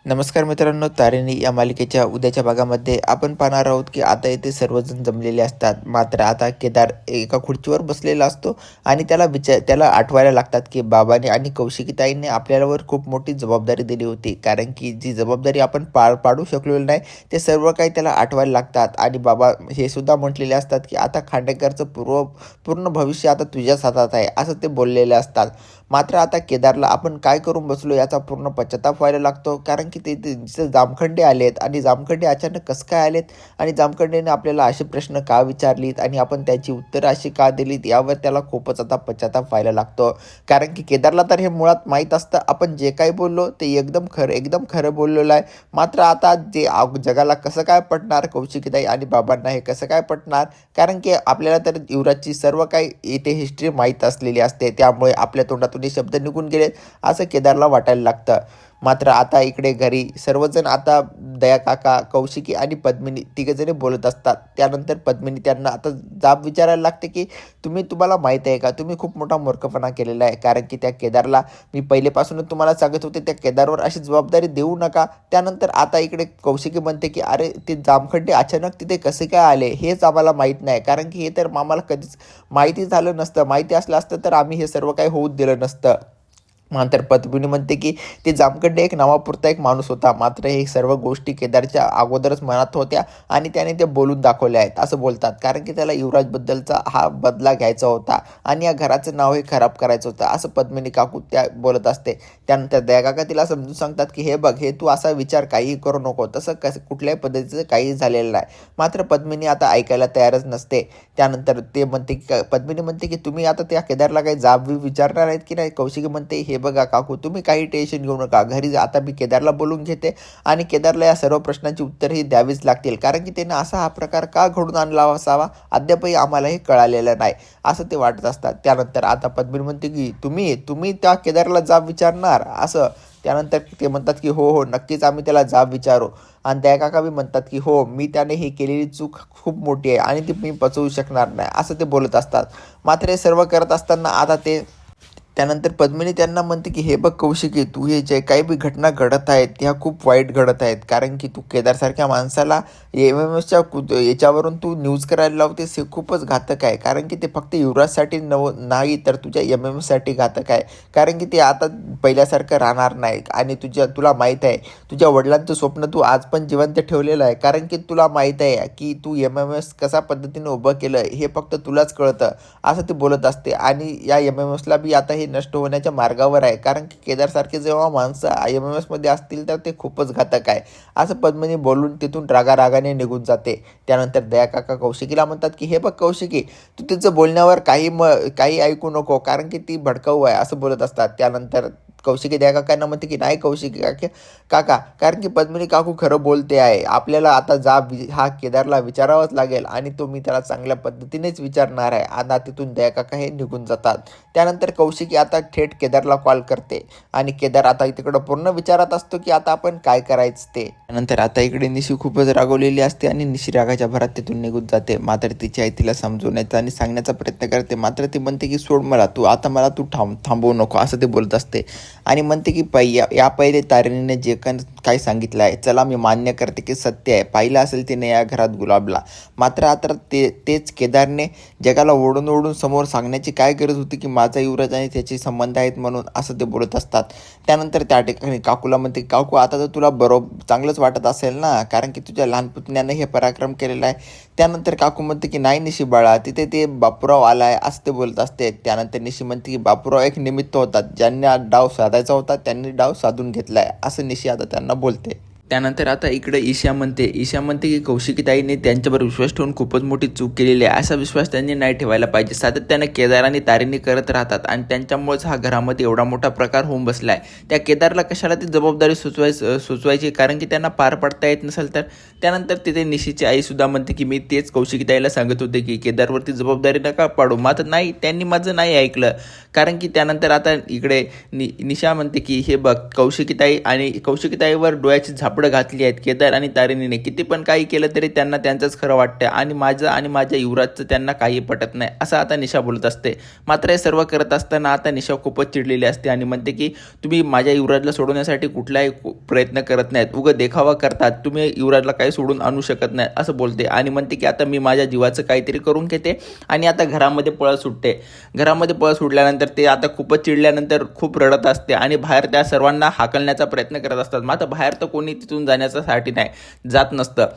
नमस्कार मित्रांनो, तारिणी या मालिकेच्या उद्याच्या भागामध्ये आपण पाहणार आहोत की आता येथे सर्वजण जमलेले असतात. मात्र आता केदार एका खुर्चीवर बसलेला असतो आणि त्याला आठवायला लागतात की बाबांनी आणि कौशिकीताईंनी आपल्यावर खूप मोठी जबाबदारी दिली होती. कारण की जी जबाबदारी आपण पाडू शकलेलो नाही, ते सर्व काही त्याला आठवायला लागतात. आणि बाबा हे सुद्धा म्हटलेले असतात की आता खांडेकरचं पूर्ण भविष्य आता तुझ्याच हातात आहे, असं ते बोललेले असतात. मात्र आता केदारला आपण काय करून बसलो याचा पूर्ण पश्चाताप व्हायला लागतो. कारण की ते जामखंडे आलेत आणि जामखंडे अचानक कसं काय आलेत आणि जामखंडेने आपल्याला असे प्रश्न का विचारलीत आणि आपण त्याची उत्तरं अशी का दिलीत, यावर त्याला खूपच आता पश्चाताप व्हायला लागतो. कारण की केदारला तर हे मुळात माहीत असतं आपण जे काही बोललो ते एकदम खरं बोललेलं आहे. मात्र आता जगाला कसं काय पटणार, कौशिकीताई आणि बाबांना हे कसं काय पटणार? कारण की आपल्याला तर युवराजची सर्व काही इथे हिस्ट्री माहीत असलेली असते, त्यामुळे आपल्या तोंडातून हे शब्द निघून गेलेत असं केदारला वाटायला लागतं. मात्र आता इकडे घरी सर्वजण आता दया काका, कौशिकी आणि पद्मिनी तिघंजणी बोलत असतात. त्यानंतर पद्मिनी त्यांना आता जाब विचारायला लागते की तुम्हाला माहीत आहे का, तुम्ही खूप मोठा मूर्खपणा केलेला आहे. कारण की त्या केदारला मी पहिलेपासूनच तुम्हाला सांगत होते त्या केदारवर अशी जबाबदारी देऊ नका. त्यानंतर आता इकडे कौशिकी म्हणते की अरे ते जामखंडे अचानक तिथे कसे काय आले हेच आम्हाला माहीत नाही. कारण की हे तर आम्हाला कधीच माहिती झालं नसतं. माहिती असलं असतं तर आम्ही हे सर्व काही होऊच दिलं नसतं. मात्र पद्मिनी म्हणते की ते जामखंडे एक नावापुरता एक माणूस होता. मात्र हे सर्व गोष्टी केदारच्या अगोदरच मनात होत्या आणि त्याने ते बोलून दाखवल्या आहेत असं बोलतात. कारण की त्याला युवराजबद्दलचा हा बदला घ्यायचा होता आणि या घराचं नाव हे खराब करायचं होतं असं पद्मिनी काकू त्या बोलत असते. त्यानंतर दयाकाका तिला समजून सांगतात की हे बघ, हे तू असा विचार काहीही करू नको, तसं कुठल्याही पद्धतीचं काही झालेलं नाही. मात्र पद्मिनी आता ऐकायला तयारच नसते. त्यानंतर पद्मिनी म्हणते की तुम्ही आता त्या केदारला काही जाब विचारणार आहेत की नाही. कौशिकी म्हणते हे बघा काकू, तुम्ही काही टेन्शन घेऊ नका, घरी आता मी केदारला बोलून घेते आणि केदारला या सर्व प्रश्नांची उत्तरही द्यावीच लागतील. कारण की त्यानं असा हा प्रकार का घडून आणला असावा अद्यापही आम्हाला हे कळालेलं नाही असं ते वाटत असतात. त्यानंतर आता पद्मिनी म्हणते की तुम्ही त्या केदारला जाब विचारणार असं. त्यानंतर ते म्हणतात की हो नक्कीच आम्ही त्याला जाब विचारू. आणि त्या काका बी म्हणतात की हो, मी त्याने ही केलेली चूक खूप मोठी आहे आणि ती मी पचवू शकणार नाही असं ते बोलत असतात. मात्र हे सर्व करत असताना आता त्यानंतर पद्मिनी त्यांना म्हणते की हे बघ कौशिकी, तू हे जे काही बी घटना घडत आहेत ह्या खूप वाईट घडत आहेत. कारण की तू केदारसारख्या माणसाला एमएमएसच्या याच्यावरून तू न्यूज करायला लावतेस, हे खूपच घातक आहे. कारण की ते फक्त युवराजसाठी नाही तर तुझ्या एमएमएससाठी घातक आहे. कारण की ते आता पहिल्यासारखं राहणार नाही आणि तुला माहीत आहे तुझ्या वडिलांचं स्वप्न तू आज पण जिवंत ठेवलेलं आहे. कारण की तुला माहीत आहे की तू एमएमएस कशा पद्धतीने उभं केलं हे फक्त तुलाच कळतं असं ते बोलत असते. आणि या एमएमएसला बी आता हे नष्ट होण्याच्या मार्गावर आहे. कारण की केदारसारखे जेव्हा माणसं एमएमएसमध्ये असतील तर ते खूपच घातक आहे असं पद्मिनी बोलून तिथून रागाने निघून जाते. त्यानंतर दया काका कौशिकीला म्हणतात की हे बघ कौशिकी, तू तिचं बोलण्यावर काही ऐकू नको, कारण की ती भडकाऊ आहे असं बोलत असतात. त्यानंतर कौशिकी दया काकांना म्हणते की नाही कौशिकी काका, कारण की पद्मिनी काकू खरं बोलते आहे, आपल्याला आता हा केदारला विचारावाच लागेल आणि तो मी त्याला चांगल्या पद्धतीनेच विचारणार आहे. आता तिथून दया काका हे निघून जातात. त्यानंतर कौशिकी आता थेट केदारला कॉल करते आणि केदार आता तिकडं पूर्ण विचारात असतो की आता आपण काय करायचं ते. त्यानंतर आता इकडे निशी खूपच रागवलेली असते आणि निशी रागाच्या भरात तिथून निघून जाते. मात्र तिची आई तिला समजवण्याचा आणि सांगण्याचा प्रयत्न करते. मात्र ती म्हणते की सोड मला, तू थांबवू नको असं ते बोलत असते. आणि म्हणते की या पहिले तारिणीने जे काही सांगितलं आहे, चला मी मान्य करते की सत्य आहे, पाहिलं असेल तिने या घरात गुलाबला. मात्र आता तेच केदारने जगाला ओढून समोर सांगण्याची काय गरज होती की माझा युवराज आणि त्याचे संबंध आहेत म्हणून असं ते बोलत असतात. त्यानंतर त्या ठिकाणी काकूला म्हणते काकू, आता तर तुला चांगलंच वाटत असेल ना, कारण की तुझ्या लहान पुतण्याने हे पराक्रम केलेला आहे. त्यानंतर काकू म्हणते की नाही निशी बाळा, तिथे ते बापूराव आलाय असं ते बोलत असते. त्यानंतर निशी म्हणते की बापूराव एक निमित्त होतात, ज्यांना डाव साधायचा होता त्यांनी डाव साधून घेतलाय असं निशी आता त्यांना बोलते. त्यानंतर आता इकडे ईशा म्हणते की कौशिकीताईने त्यांच्यावर विश्वास ठेवून खूपच मोठी चूक केलेली आहे. असा विश्वास त्यांनी नाही ठेवायला पाहिजे. सातत्याने केदार आणि तारिणी करत राहतात आणि त्यांच्यामुळेच हा घरामध्ये एवढा मोठा प्रकार होऊन बसला आहे. त्या केदारला कशाला ती जबाबदारी सुचवायची, कारण की त्यांना पार पडता येत नसेल तर. त्यानंतर तिथे निशीची आईसुद्धा म्हणते की मी तेच कौशिकीताईला सांगत होते की केदारवरती जबाबदारी नका पाडू. मात्र नाही, त्यांनी माझं नाही ऐकलं. कारण की त्यानंतर आता इकडे निशा म्हणते की हे बघ कौशिकीताईवर डोळ्याची झापड लफडं घातली आहेत. केदार आणि तारिणीने किती पण काही केलं तरी त्यांना त्यांचंच खरं वाटतं आणि माझं आणि माझ्या युवराजचं त्यांना काही पटत नाही, असं आता निशा बोलत असते. मात्र हे सर्व करत असताना आता निशा खूपच चिडलेली असते आणि म्हणते की तुम्ही माझ्या युवराजला सोडवण्यासाठी कुठलाही प्रयत्न करत नाहीत, उगं देखावा करतात, तुम्ही युवराजला काही सोडून आणू शकत नाही असं बोलते आणि म्हणते की आता मी माझ्या जीवाचं काहीतरी करून घेते आणि आता घरामध्ये पळ सुटते. घरामध्ये पळ सुटल्यानंतर ते आता खूपच चिडल्यानंतर खूप रडत असते आणि बाहेर त्या सर्वांना हाकलण्याचा प्रयत्न करत असतात. मात्र बाहेर तर कोणी तिथून जाण्यासाठी नाही जात नसतं,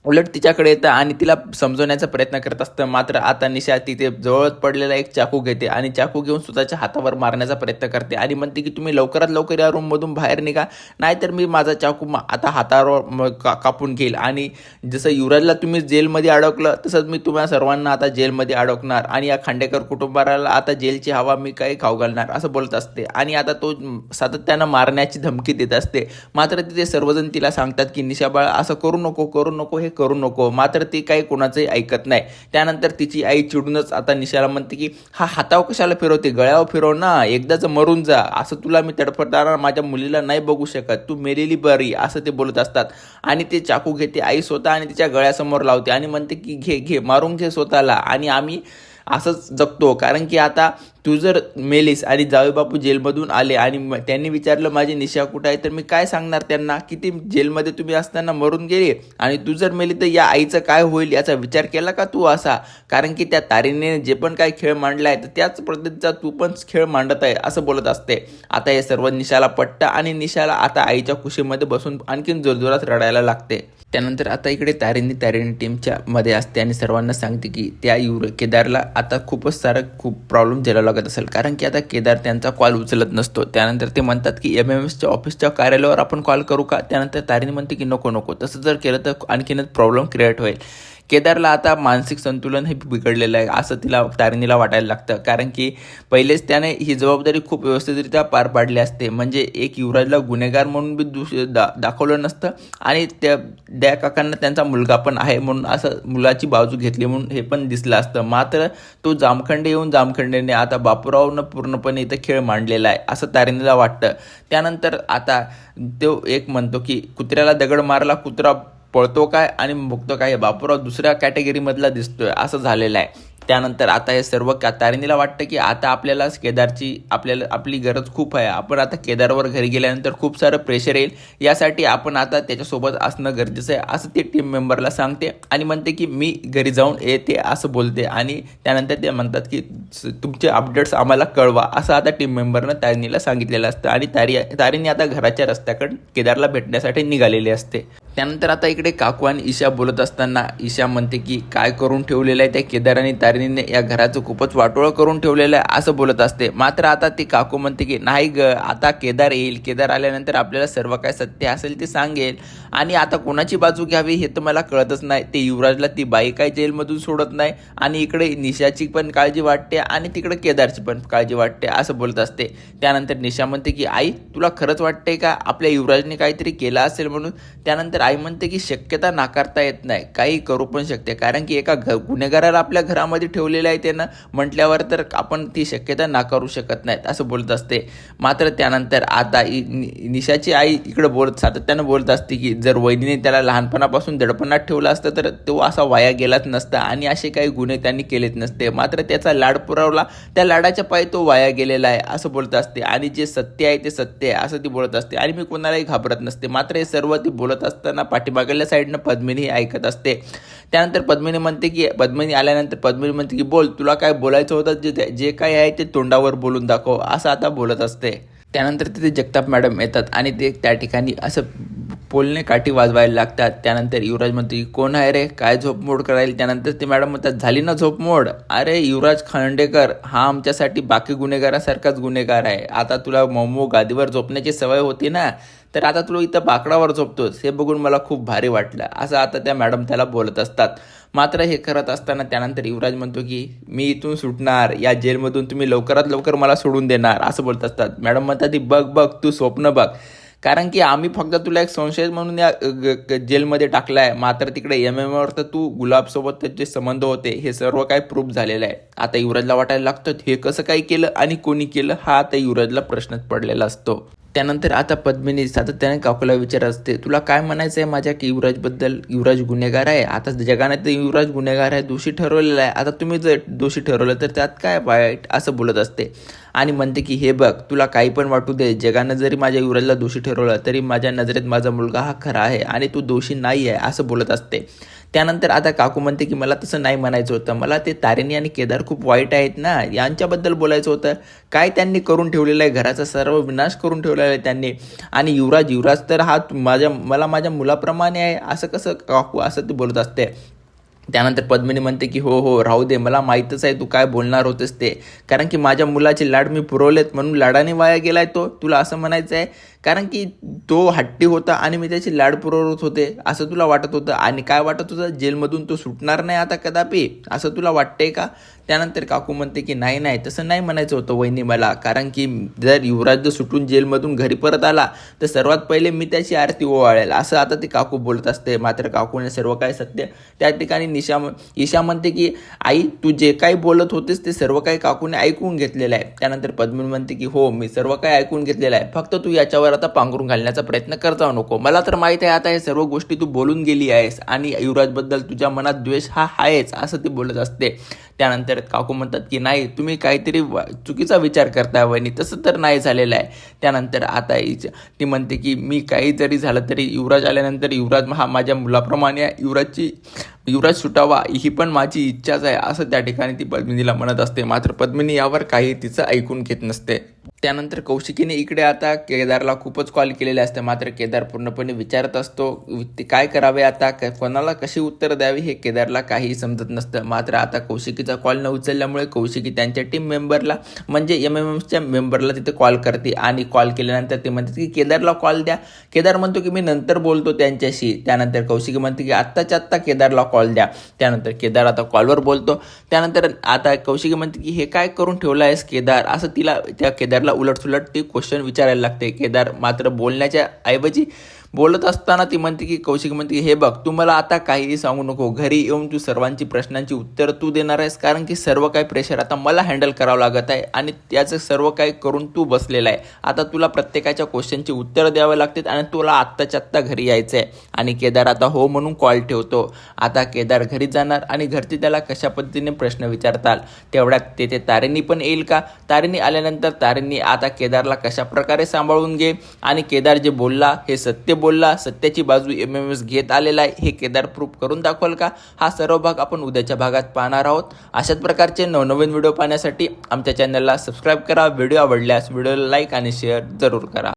उलट तिच्याकडे येतं आणि तिला समजवण्याचा प्रयत्न करत असतं. मात्र आता निशा तिथे जवळच पडलेला एक चाकू घेते आणि चाकू घेऊन स्वतःच्या हातावर मारण्याचा प्रयत्न करते आणि म्हणते की तुम्ही लवकरात लवकर या रूममधून बाहेर निघा, नाहीतर मी माझा चाकू आता हातावर कापून घेईल आणि जसं युवराजला तुम्ही जेलमध्ये अडकलं तसंच मी तुम्हाला सर्वांना आता जेलमध्ये अडकणार आणि या खांडेकर कुटुंबाला आता जेलची हवा मी काही खाऊ घालणार असं बोलत असते आणि आता तो सातत्यानं मारण्याची धमकी देत असते. मात्र तिथे सर्वजण तिला सांगतात की निशा बाळा असं करू नको हे करू नको, मात्र ती काही कोणाचंही ऐकत नाही. त्यानंतर तिची आई चिडूनच आता निशाला म्हणते की हा हातावर कशाला फिरवते, गळ्यावर फिरव ना, एकदाच मरून जा, असं तुला मी तडफडताना माझ्या मुलीला नाही बघू शकत, तू मेलेली बरी, असं ते बोलत असतात. आणि ते चाकू घेते आई स्वतः आणि तिच्या गळ्यासमोर लावते आणि म्हणते की घे मारून घे स्वतःला आणि आम्ही असंच जगतो. कारण की आता तू जर मेलीस आणि जावेबापू जेलमधून आले आणि त्यांनी विचारलं माझी निशा कुठं आहे, तर मी काय सांगणार त्यांना की ती जेलमध्ये तुम्ही असताना मरून गेली आणि तू जर मेली तर या आईचं काय होईल याचा विचार केला का तू असा. कारण की त्या तारिणीने जे पण काही खेळ मांडला आहे तर त्याच पद्धतीचा तू पण खेळ मांडत आहे असं बोलत असते. आता हे सर्व निशाला पटतं आणि निशाला आता आईच्या खुशीमध्ये बसून आणखीन जोरजोरात रडायला लागते. त्यानंतर आता इकडे तारिणी टीमच्या मध्ये असते आणि सर्वांना सांगते की त्या केदारला आता खूप प्रॉब्लेम झेलावं लागत असेल, कारण की आता केदार त्यांचा कॉल उचलत नसतो. त्यानंतर ते म्हणतात की MMSच्या ऑफिसच्या कार्यालयावर आपण कॉल करू का. त्यानंतर तारिणी म्हणते की नको, तसं जर केलं तर आणखीनच प्रॉब्लेम क्रिएट होईल. केदारला आता मानसिक संतुलन हे बिघडलेलं आहे असं तारिणीला वाटायला लागतं, कारण की पहिलेच त्याने ही जबाबदारी खूप व्यवस्थितरित्या पार पाडली असते. म्हणजे एक युवराजला गुन्हेगार म्हणून बी दाखवलं नसतं आणि त्या काकांना त्यांचा मुलगा पण आहे म्हणून असं मुलाची बाजू घेतली म्हणून हे पण दिसलं असतं. मात्र तो जामखंडेने आता बापूरावनं पूर्णपणे इथं खेळ मांडलेला आहे असं तारिणीला वाटतं. त्यानंतर आता तो एक म्हणतो की कुत्र्याला दगड मारला, कुत्रा पळतो काय आणि भुगतो काय, बापूराव दुसऱ्या कॅटेगरीमधला दिसतोय असं झालेलं आहे. त्यानंतर आता हे सर्व तारिणीला वाटतं की आता आपल्याला आपली गरज खूप आहे, आपण आता केदारवर घरी गेल्यानंतर खूप सारं प्रेशर येईल, यासाठी आपण आता त्याच्यासोबत असणं गरजेचं आहे असं ते टीम मेंबरला सांगते आणि म्हणते की मी घरी जाऊन येते असं बोलते. आणि त्यानंतर ते म्हणतात की तुमचे अपडेट्स आम्हाला कळवा असं आता टीम मेंबरनं तारिणीला सांगितलेलं असतं आणि तारिणी आता घराच्या रस्त्याकडे केदारला भेटण्यासाठी निघालेली असते. त्यानंतर आता इकडे काकू आणि ईशा बोलत असताना ईशा म्हणते की काय करून ठेवलेलं आहे त्या केदार आणि तारिणीने, या घराचं खूपच वाटोळं करून ठेवलेलं आहे असं बोलत असते. मात्र आता ती काकू म्हणते की नाही ग, आता केदार येईल, केदार आल्यानंतर आपल्याला सर्व काय सत्य असेल ते सांगेल आणि आता कोणाची बाजू घ्यावी हे तर मला कळतच नाही. ते युवराजला ती बाई काय जेलमधून सोडत नाही आणि इकडे निशाची पण काळजी वाटते आणि तिकडे केदारची पण काळजी वाटते असं बोलत असते. त्यानंतर निशा म्हणते की आई तुला खरंच वाटते का आपल्या युवराजने काहीतरी केलं असेल म्हणून. त्यानंतर आई म्हणते की शक्यता नाकारता येत नाही, काही करू पण शकते, कारण की एका गुन्हेगाराला आपल्या घरामध्ये ठेवलेलं आहे त्यानं म्हटल्यावर तर आपण ती शक्यता नाकारू शकत नाहीत असं बोलत असते. मात्र त्यानंतर आता निशाची आई इकडं सातत्यानं बोलत असते की जर वहिनीने त्याला लहानपणापासून दडपणात ठेवलं असतं तर तो असा वाया गेलाच नसता आणि असे काही गुन्हे त्यांनी केलेच नसते. मात्र त्याचा लाड पुरवला, त्या लाडाच्या पायी तो वाया गेलेला आहे असं बोलत असते आणि जे सत्य आहे ते सत्य आहे असं ती बोलत असते आणि मी कोणालाही घाबरत नसते. मात्र हे सर्व ती बोलत असताना पाठीमागल्या साईडनं पद्मिनी ऐकत असते. त्यानंतर पद्मिनी आल्यानंतर पद्मिनी म्हणते की बोल, तुला काय बोलायचं होतं, जे काय आहे ते तोंडावर बोलून दाखव असं आता बोलत असते. त्यानंतर तिथे जगताप मॅडम येतात आणि ते त्या ठिकाणी असं पोलने काठी वाजवायला लागतात. त्यानंतर युवराज म्हणतो की कोण आहे रे, काय झोपमोड करायला. त्यानंतर ते मॅडम म्हणतात झाली ना झोपमोड, अरे युवराज खांडेकर हा आमच्यासाठी बाकी गुन्हेगारासारखाच गुन्हेगार आहे, आता तुला मोमो गादीवर झोपण्याची सवय होती ना, तर आता तुला इथं बाकडावर झोपतोस, हे बघून मला खूप भारी वाटलं असं आता त्या मॅडम त्याला बोलत असतात. मात्र हे करत असताना त्यानंतर युवराज म्हणतो की मी इथून सुटणार, या जेलमधून तुम्ही लवकरात लवकर मला सोडून देणार असं बोलत असतात. मॅडम म्हणतात ती बघ तू स्वप्न बघ, कारण की आम्ही फक्त तुला एक संशय म्हणून या जेलमध्ये टाकला आहे, मात्र तिकडे MMवर तर तू गुलाबसोबत त्याचे संबंध होते हे सर्व काही प्रूफ झालेलं आहे. आता युवराजला वाटायला लागतं हे कसं काय केलं आणि कोणी केलं, हा आता युवराजला प्रश्नच पडलेला असतो. त्यानंतर आता पद्मिनी सातत्याने काकूला विचारत असते, तुला काय म्हणायचं आहे माझ्या की युवराजबद्दल? युवराज गुन्हेगार आहे, आता जगाने तर युवराज गुन्हेगार आहे, दोषी ठरवलेला आहे, आता तुम्ही जर दोषी ठरवलं तर त्यात काय वाईट, असं बोलत असते. आणि म्हणते की हे बघ, तुला काही पण वाटू दे, जगानं जरी माझ्या युवराजला दोषी ठरवलं तरी माझ्या नजरेत माझा मुलगा हा खरा आहे आणि तू दोषी नाही आहे, असं बोलत असते. त्यानंतर आता काकू म्हणते की मला तसं नाही म्हणायचं होतं, मला ते तारिणी आणि केदार खूप वाईट आहेत ना, यांच्याबद्दल बोलायचं होतं. काय त्यांनी करून ठेवलेलं आहे, घराचा सर्व विनाश करून ठेवलेला आहे त्यांनी. आणि युवराज तर हा मला माझ्या मुलाप्रमाणे आहे, असं कसं काकू, असं ते बोलत असते. त्यानंतर पद्मिनी म्हणते की हो राहू दे, मला माहीतच आहे तू काय बोलणार होतेस ते, कारण की माझ्या मुलाचे लाड मी पुरवलेत म्हणून लाडाने वाया गेलाय तो, तुला असं म्हणायचं आहे? कारण की तो हट्टी होता आणि मी त्याची लाड पुरवत होते असं तुला वाटत होतं, आणि काय वाटत होतं, जेलमधून तो सुटणार नाही आता कदापि, असं तुला वाटतंय का? त्यानंतर काकू म्हणते की नाही तसं नाही म्हणायचं होतं वहिनी मला, कारण की जर युवराज सुटून जेलमधून घरी परत आला तर सर्वात पहिले मी त्याची आरती ओवाळेल, असं आता ती काकू बोलत असते. मात्र काकूने सर्व काय सत्य त्या ठिकाणी ईशा म्हणते की आई, तू जे काही बोलत होतेस ते सर्व काही काकूने ऐकून घेतलेलं आहे. त्यानंतर पद्मिनी म्हणते की हो, मी सर्व काही ऐकून घेतलेलं आहे, फक्त तू याच्यावर आता पांघरून घालण्याचा प्रयत्न करता नको. मला तर माहित आहे आता हे सर्व गोष्टी तू बोलून गेली आहेस आणि युवराजबद्दल तुझ्या मनात द्वेष हा आहेच, असं ती बोलत असते. त्यानंतर काकू म्हणतात की नाही, तुम्ही काहीतरी चुकीचा विचार करताय वहिनी, तसं तर नाही झालेलं आहे. त्यानंतर आता ती म्हणते की मी काही जरी झालं तरी युवराज आल्यानंतर युवराज हा माझ्या मुलाप्रमाणे युवराज सुटावा ही पण माझी इच्छाच आहे, असं त्या ठिकाणी ती पद्मिनीला म्हणत असते. मात्र पद्मिनी यावर काही तिचं ऐकून घेत नसते. त्यानंतर कौशिकीने इकडे आता केदारला खूपच कॉल केलेले असते, मात्र केदार पूर्णपणे विचारत असतो ते काय करावे आता, कोणाला कशी उत्तर द्यावी हे केदारला काही समजत नसतं. मात्र आता कौशिकीचा कॉल न उचलल्यामुळे कौशिकी त्यांच्या टीम मेंबरला म्हणजे MMMच्या मेंबरला तिथे कॉल करते आणि कॉल केल्यानंतर ते म्हणतात की केदारला कॉल द्या. केदार म्हणतो की मी नंतर बोलतो त्यांच्याशी. त्यानंतर कौशिकी म्हणते की आत्ताच्या आत्ता केदारला कॉल द्या. त्यानंतर केदार आता कॉलवर बोलतो. त्यानंतर आता कौशिकी म्हणते की हे काय करून ठेवलं आहेस केदार, असं तिला त्या केदारला उलटसुलट ती क्वेश्चन विचारायला लागते. केदार मात्र बोलण्याच्या ऐवजी बोलत असताना ती म्हणते की कौशिक म्हणते की हे बघ, तू मला आता काहीही सांगू नको, घरी येऊन तू सर्वांची प्रश्नांची उत्तर तू देणार आहेस, कारण की सर्व काही प्रेशर आता मला हँडल करावं लागत आहे आणि त्याचं सर्व काही करून तू बसलेला आहे. आता तुला प्रत्येकाच्या क्वेश्चनची उत्तर द्यावं लागतात आणि तुला आत्ताच्या आत्ता घरी यायचं आहे. आणि केदार आता हो म्हणून कॉल ठेवतो. आता केदार घरी जाणार आणि घरची त्याला कशा पद्धतीने प्रश्न विचारतात. तेवढ्यात तेथे तारिणी पण येईल का? तारिणी आल्यानंतर तारिणी आता केदारला कशा प्रकारे सांभाळून घे आणि केदार जे बोलला हे सत्य बोलला, सत्याची बाजू MMS घेत आलेला आहे, हे केदार प्रूफ करून दाखवाल का? हा सर्व भाग आपण उद्याच्या भागात पाहणार आहोत. अशाच प्रकारचे नवनवीन व्हिडिओ पाहण्यासाठी आमच्या चॅनलला सबस्क्राईब करा. व्हिडिओ आवडल्यास व्हिडिओला लाईक आणि शेअर जरूर करा.